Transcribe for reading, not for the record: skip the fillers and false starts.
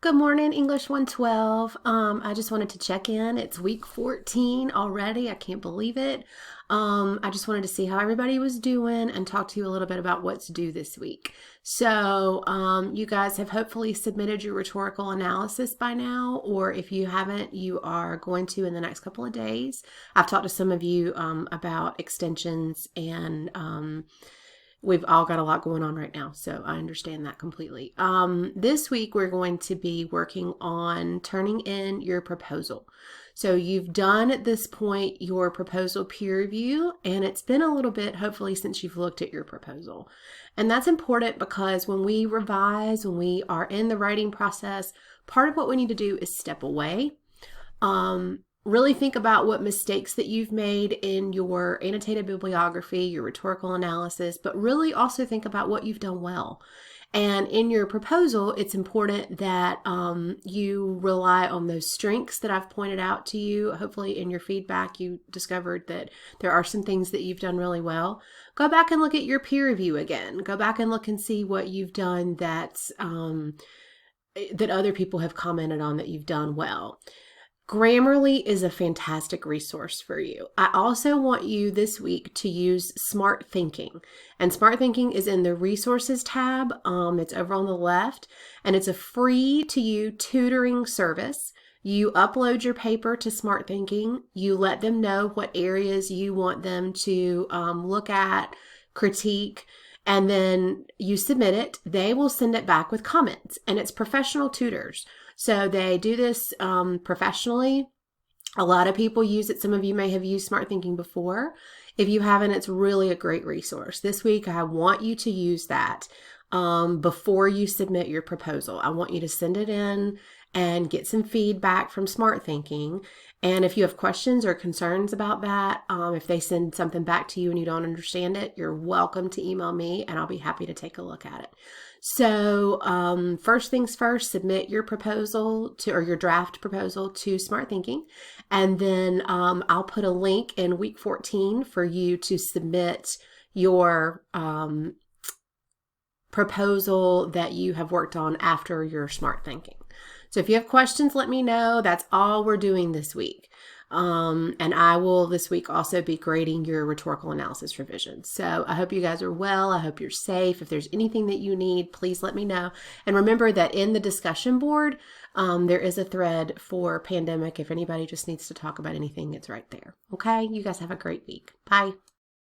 Good morning, English 112. I just wanted to check in. It's week 14 already. I can't believe it. I just wanted to see how everybody was doing and talk to you a little bit about what's due this week. So, you guys have hopefully submitted your rhetorical analysis by now, or if you haven't, you are going to in the next couple of days. I've talked to some of you about extensions and we've all got a lot going on right now, so I understand that completely. This week, we're going to be working on turning in your proposal. So you've done at this point your proposal peer review, and it's been a little bit, hopefully, since you've looked at your proposal. And that's important because when we revise, when we are in the writing process, part of what we need to do is step away. Really think about what mistakes that you've made in your annotated bibliography, your rhetorical analysis, but really also think about what you've done well. And in your proposal, it's important that you rely on those strengths that I've pointed out to you. Hopefully in your feedback, you discovered that there are some things that you've done really well. Go back and look at your peer review again. Go back and look and see what you've done that's, that other people have commented on that you've done well. Grammarly is a fantastic resource for you. I also want you this week to use Smart Thinking. And Smart Thinking is in the Resources tab. It's over on the left, and it's a free to you tutoring service. You upload your paper to Smart Thinking. You let them know what areas you want them to look at, critique, and then you submit it. They will send it back with comments, and it's professional tutors. So they do this professionally. A lot of people use it. Some of you may have used Smart Thinking before. If you haven't, it's really a great resource. This week, I want you to use that before you submit your proposal. I want you to send it in and get some feedback from Smart Thinking. And if you have questions or concerns about that, if they send something back to you and you don't understand it, you're welcome to email me and I'll be happy to take a look at it. So first things first, submit your proposal to, or your draft proposal to Smart Thinking. And then I'll put a link in week 14 for you to submit your proposal that you have worked on after your Smart Thinking. So if you have questions, let me know. That's all we're doing this week. And I will this week also be grading your rhetorical analysis revisions. So I hope you guys are well. I hope you're safe. If there's anything that you need, please let me know. And remember that in the discussion board, there is a thread for pandemic. If anybody just needs to talk about anything, it's right there. Okay? You guys have a great week. Bye.